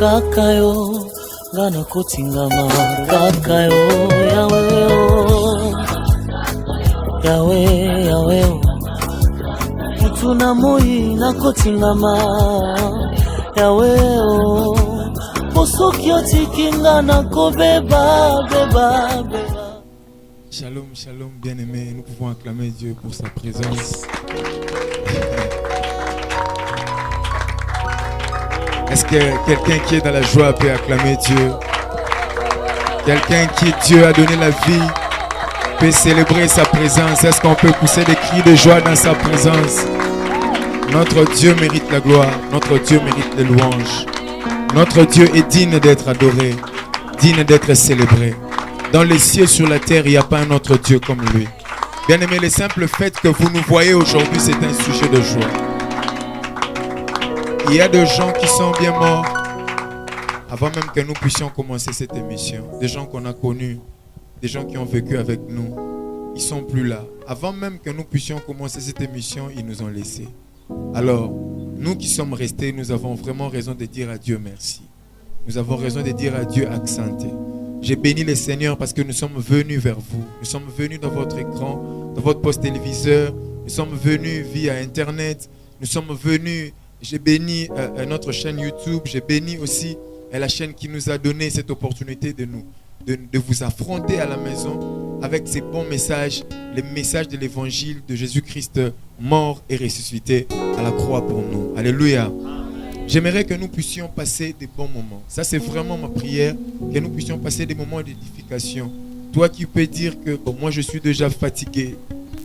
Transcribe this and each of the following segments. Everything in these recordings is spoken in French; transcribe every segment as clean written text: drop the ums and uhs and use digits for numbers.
kakayo ngana kotingama kakayo yawe mutuna moi na kotingama yawe osoki otikinga na kobeba beba. Shalom, shalom, bien-aimés, nous pouvons acclamer Dieu pour sa présence. Est-ce que quelqu'un qui est dans la joie peut acclamer Dieu? Quelqu'un qui Dieu a donné la vie peut célébrer sa présence. Est-ce qu'on peut pousser des cris de joie dans sa présence? Notre Dieu mérite la gloire, notre Dieu mérite les louanges. Notre Dieu est digne d'être adoré, digne d'être célébré. Dans les cieux, sur la terre, il n'y a pas un autre Dieu comme lui. Bien-aimés, le simple fait que vous nous voyez aujourd'hui, c'est un sujet de joie. Il y a des gens qui sont bien morts avant même que nous puissions commencer cette émission. Des gens qu'on a connus, des gens qui ont vécu avec nous. Ils ne sont plus là. Avant même que nous puissions commencer cette émission, ils nous ont laissés. Alors, nous qui sommes restés, nous avons vraiment raison de dire à Dieu merci. Nous avons raison de dire à Dieu accenté. J'ai béni le Seigneur parce que nous sommes venus vers vous. Nous sommes venus dans votre écran, dans votre poste téléviseur. Nous sommes venus via Internet. Nous sommes venus, j'ai béni notre chaîne YouTube. J'ai béni aussi la chaîne qui nous a donné cette opportunité de vous affronter à la maison avec ces bons messages, les messages de l'évangile de Jésus-Christ mort et ressuscité à la croix pour nous. Alléluia. J'aimerais que nous puissions passer des bons moments. Ça, c'est vraiment ma prière, que nous puissions passer des moments d'édification. Toi qui peux dire que moi, je suis déjà fatigué.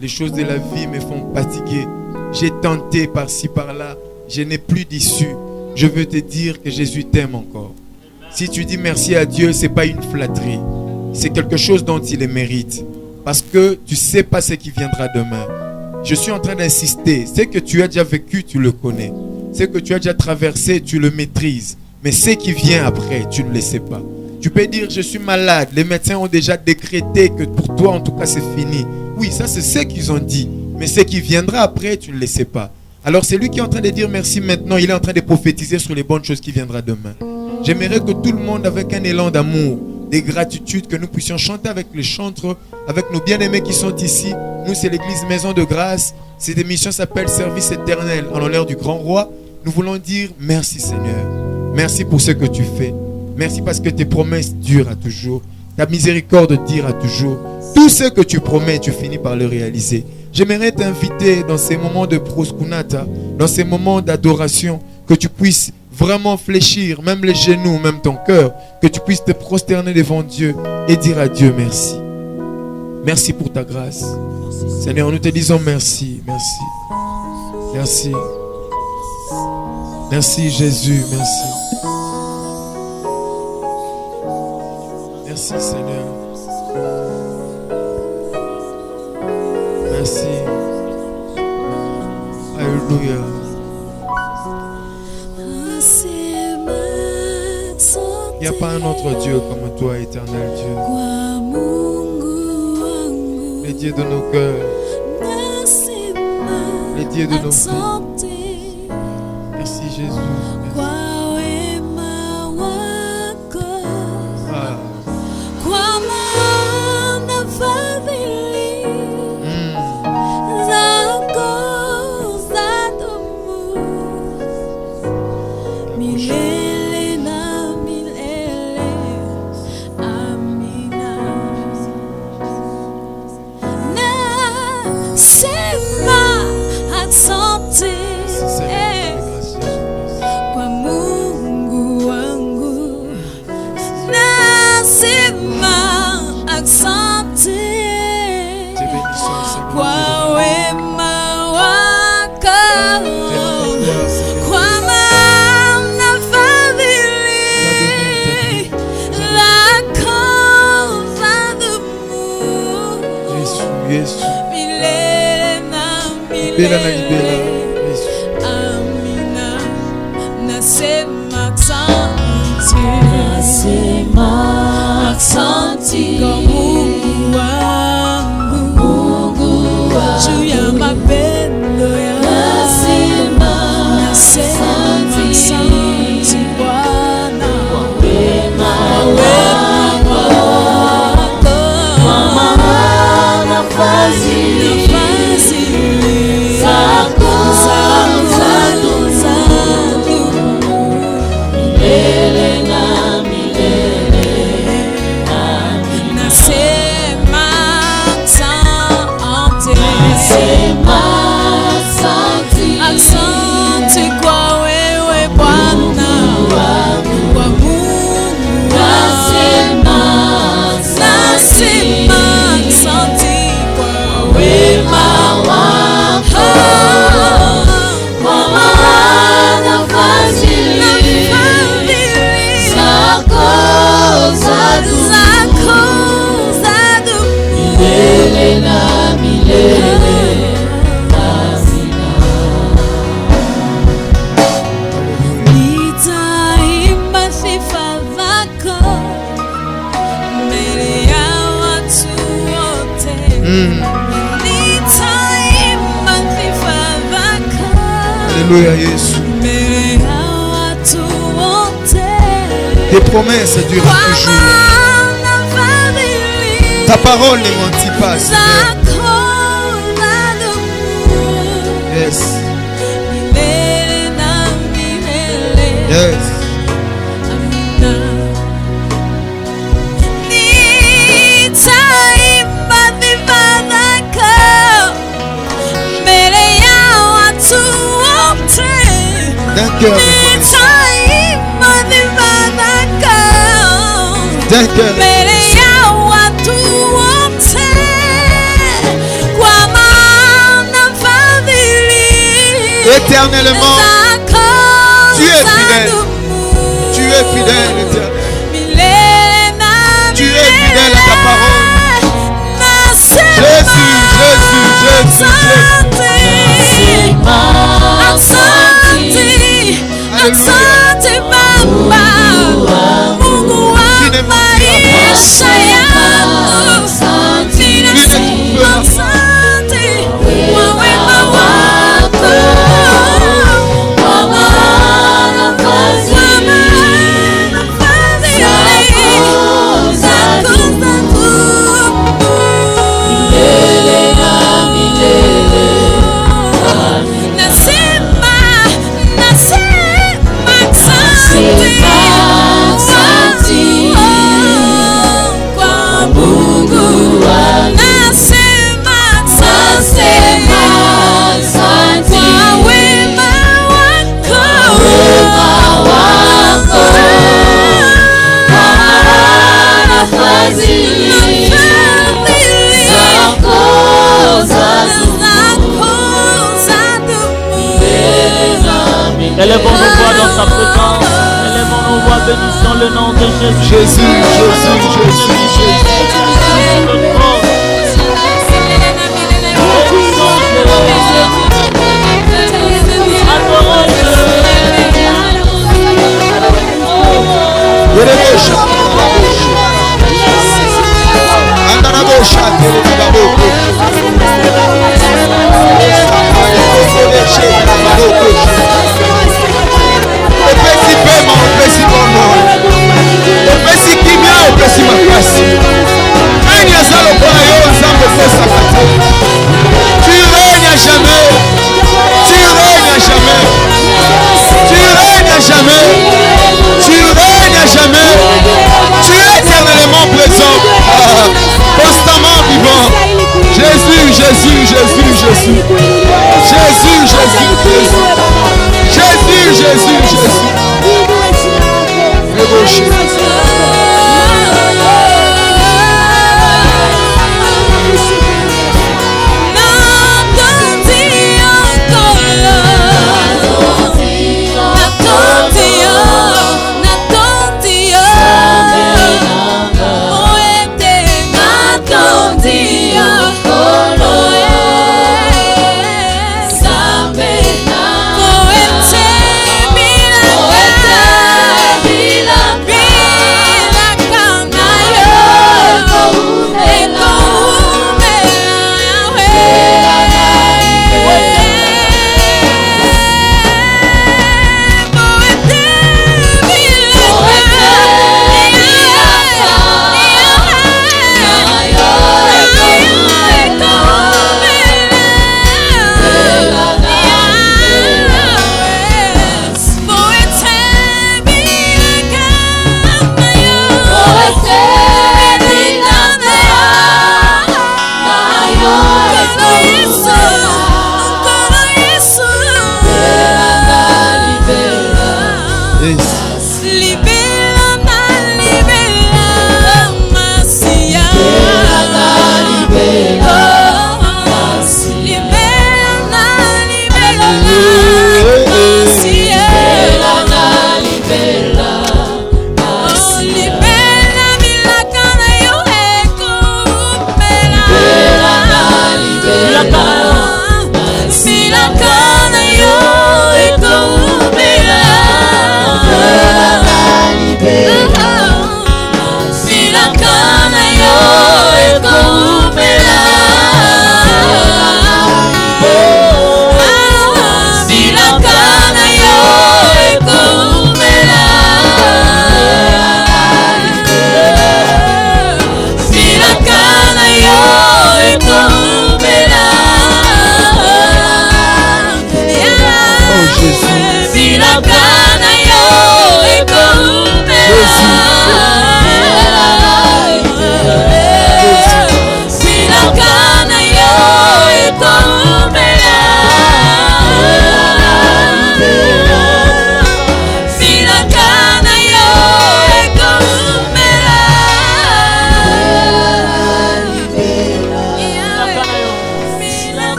Les choses de la vie me font fatiguer. J'ai tenté par-ci, par-là. Je n'ai plus d'issue. Je veux te dire que Jésus t'aime encore. Si tu dis merci à Dieu, ce n'est pas une flatterie. C'est quelque chose dont il le mérite. Parce que tu ne sais pas ce qui viendra demain. Je suis en train d'insister. Ce que tu as déjà vécu, tu le connais. Ce que tu as déjà traversé, tu le maîtrises. Mais ce qui vient après, tu ne le sais pas. Tu peux dire, je suis malade. Les médecins ont déjà décrété que pour toi, en tout cas, c'est fini. Oui, ça, c'est ce qu'ils ont dit. Mais ce qui viendra après, tu ne le sais pas. Alors, c'est lui qui est en train de dire merci maintenant. Il est en train de prophétiser sur les bonnes choses qui viendront demain. J'aimerais que tout le monde, avec un élan d'amour, de gratitude, que nous puissions chanter avec les chantres, avec nos bien-aimés qui sont ici. Nous, c'est l'église Maison de Grâce. Cette émission s'appelle Service éternel en l'honneur du grand roi. Nous voulons dire merci Seigneur. Merci pour ce que tu fais. Merci parce que tes promesses durent à toujours. Ta miséricorde dure à toujours. Tout ce que tu promets, tu finis par le réaliser. J'aimerais t'inviter dans ces moments de proskunata, dans ces moments d'adoration, que tu puisses vraiment fléchir, même les genoux, même ton cœur, que tu puisses te prosterner devant Dieu et dire à Dieu merci. Merci pour ta grâce. Seigneur, nous te disons merci, merci. Merci. Merci Jésus, merci. Merci Seigneur. Merci. Alléluia. Il n'y a pas un autre Dieu comme toi, éternel Dieu. Les dieux de nos cœurs. Les dieux de nos vies. Merci Jésus. Merci. Amina, nasema asante kwa Mungu wangu juu ya mapendo yako. Nasema asante Bwana. Alléluia, Jésus. Tes promesses durent toujours. Ta parole ne mentit pas, Seigneur. Yes. Yes. D'un cœur éternellement, tu es fidèle. Tu es fidèle, éternel. Tu es fidèle à ta parole. Jésus, Jésus, Jésus, Jésus. Asante Baba, Mungu wa maisha yangu. Asante kwa wema wako, kwa maana fadhili zako milele na milele. Nasema asante kwa Mungu wangu. Nasema asante kwa wema wako, kwa maana fadhili zako Élevons nos voix dans sa présence. Élevons nos voix, bénissons le nom de Jésus. Jésus, Jésus, Jésus, Jésus. Tu règnes à jamais. Tu règnes à jamais. Tu règnes à jamais. Tu règnes à jamais. Tu es éternellement présent, constamment vivant. Jésus, Jésus, Jésus, Jésus. Jésus, Jésus, Jésus. Jésus, Jésus, Jésus.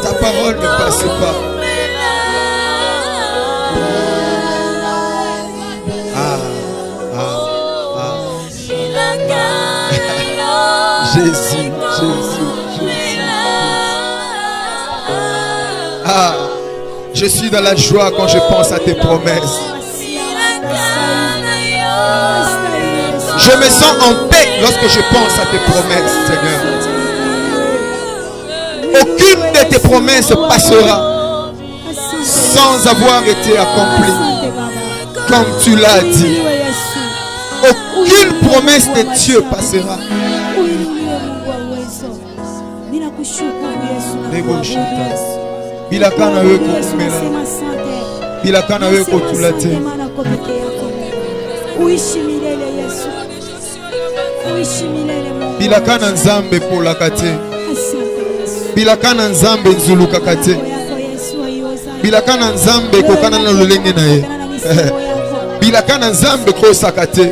Ta parole ne passe pas. Jésus. Je suis dans la joie quand je pense à tes promesses. Je me sens en paix lorsque je pense à tes promesses, Seigneur. Aucune de tes promesses passera sans avoir été accomplie, comme tu l'as dit. Aucune promesse de Dieu passera. Bilakana we kumela. Bilakana we kotulate. Bilakana nzambe polakate. Bilakana nzambe nzulukakate. Bilakana nzambe kokana na lolenge na ye. Bilakana nzambe kosakate.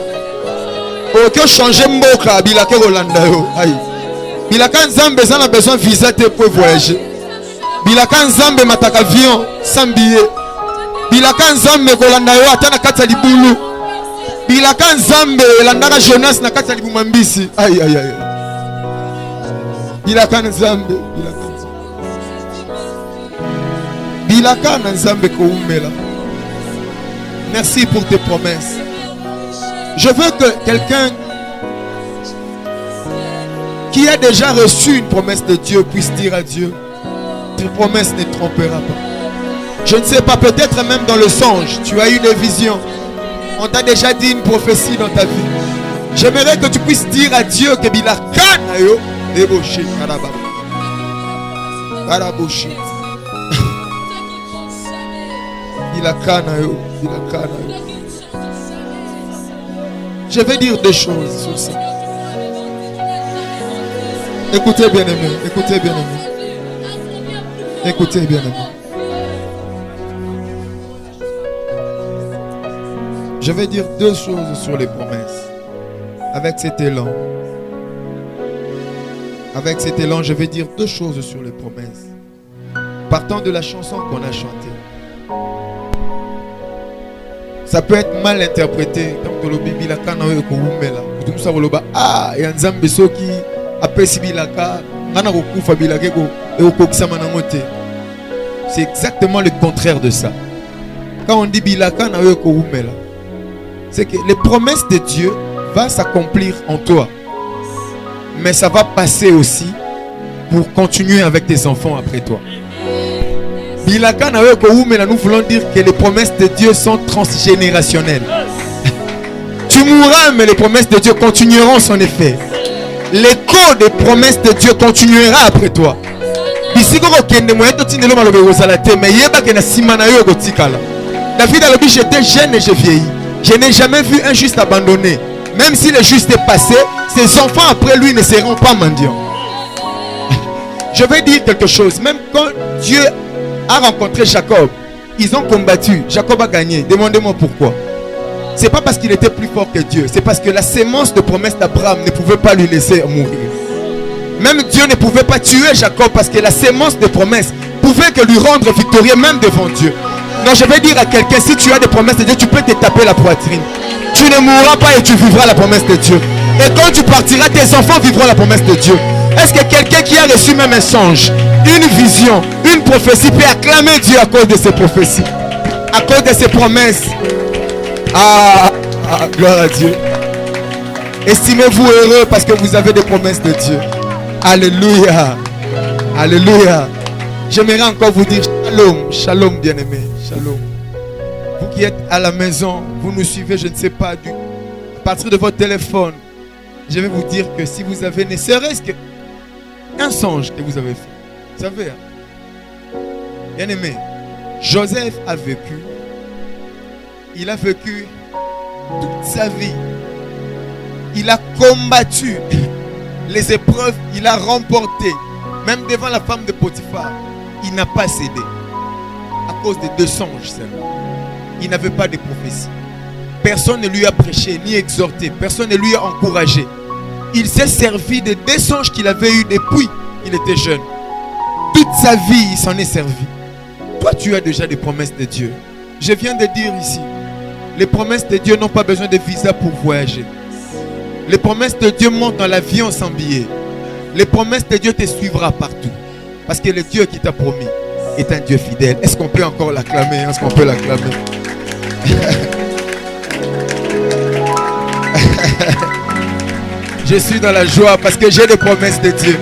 Aucun changer mboka bilake rolanda yo. Aïe. Bilakana nzambe ça a besoin de visa pour voyager. Bilaka nzambe mataka avion sans billet. Bilaka nzambe kolanda yo atana kati ya libulu. Bilaka nzambe landaka Jonas na kati ya libumambisi. Aïe aïe aïe. Bilaka nzambe, bilaka nzambe koumela. Merci pour tes promesses. Je veux que quelqu'un qui a déjà reçu une promesse de Dieu puisse dire à Dieu: tes promesses ne trompera pas. Je ne sais pas, peut-être même dans le songe, tu as eu une vision. On t'a déjà dit une prophétie dans ta vie. J'aimerais que tu puisses dire à Dieu que bilakana yo deboché karaba. Karaboshi. Bilakana yo, bilakana yo. Je vais dire deux choses sur ça. Écoutez bien aimé, écoutez bien aimé. Écoutez bien aimé. Je vais dire deux choses sur les promesses. Avec cet élan. Avec cet élan, je vais dire deux choses sur les promesses. Partant de la chanson qu'on a chantée. Ça peut être mal interprété. Ah, il y a un zambeso qui apprécie bilaka. C'est exactement le contraire de ça. Quand on dit bilaka na yo koumela, c'est que les promesses de Dieu vont s'accomplir en toi. Mais ça va passer aussi pour continuer avec tes enfants après toi. Bilaka na yo koumela, nous voulons dire que les promesses de Dieu sont transgénérationnelles. Tu mourras, mais les promesses de Dieu continueront son effet. L'écho des promesses de Dieu continuera après toi. David a dit: j'étais jeune et j'ai vieilli. Je n'ai jamais vu un juste abandonné. Même si le juste est passé, ses enfants après lui ne seront pas mendiants. Je vais dire quelque chose. Même quand Dieu a rencontré Jacob, ils ont combattu. Jacob a gagné. Demandez-moi pourquoi. C'est pas parce qu'il était plus fort que Dieu. C'est parce que la sémence de promesse d'Abraham ne pouvait pas lui laisser mourir. Même Dieu ne pouvait pas tuer Jacob parce que la sémence de promesse pouvait que lui rendre victorieux même devant Dieu. Donc je vais dire à quelqu'un, si tu as des promesses de Dieu, tu peux te taper la poitrine. Tu ne mourras pas et tu vivras la promesse de Dieu. Et quand tu partiras, tes enfants vivront la promesse de Dieu. Est-ce que quelqu'un qui a reçu même un songe, une vision, une prophétie peut acclamer Dieu à cause de ses prophéties, à cause de ses promesses? Gloire à Dieu. Estimez-vous heureux parce que vous avez des promesses de Dieu. Alléluia. Alléluia. J'aimerais encore vous dire shalom. Shalom bien-aimé. Shalom. Vous qui êtes à la maison, vous nous suivez, je ne sais pas, à partir de votre téléphone. Je vais vous dire que si vous avez ne serait-ce qu'un songe que vous avez fait. Vous savez, bien-aimé, Joseph a vécu. Il a vécu toute sa vie. Il a combattu les épreuves, il a remporté. Même devant la femme de Potiphar, il n'a pas cédé. À cause de deux songes seulement. Il n'avait pas de prophétie. personne ne lui a prêché, ni exhorté, personne ne lui a encouragé. Il s'est servi des songes qu'il avait eus depuis qu'il était jeune. Toute sa vie, il s'en est servi. Toi, tu as déjà des promesses de Dieu. Je viens de dire ici, les promesses de Dieu n'ont pas besoin de visa pour voyager. Les promesses de Dieu montent dans l'avion sans billet. Les promesses de Dieu te suivra partout. Parce que le Dieu qui t'a promis est un Dieu fidèle. Est-ce qu'on peut encore l'acclamer? Est-ce qu'on peut l'acclamer? Je suis dans la joie parce que j'ai des promesses de Dieu.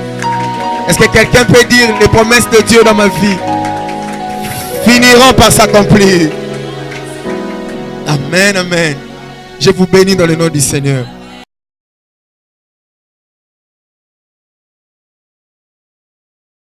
Est-ce que quelqu'un peut dire les promesses de Dieu dans ma vie finiront par s'accomplir? Amen, amen. Je vous bénis dans le nom du Seigneur.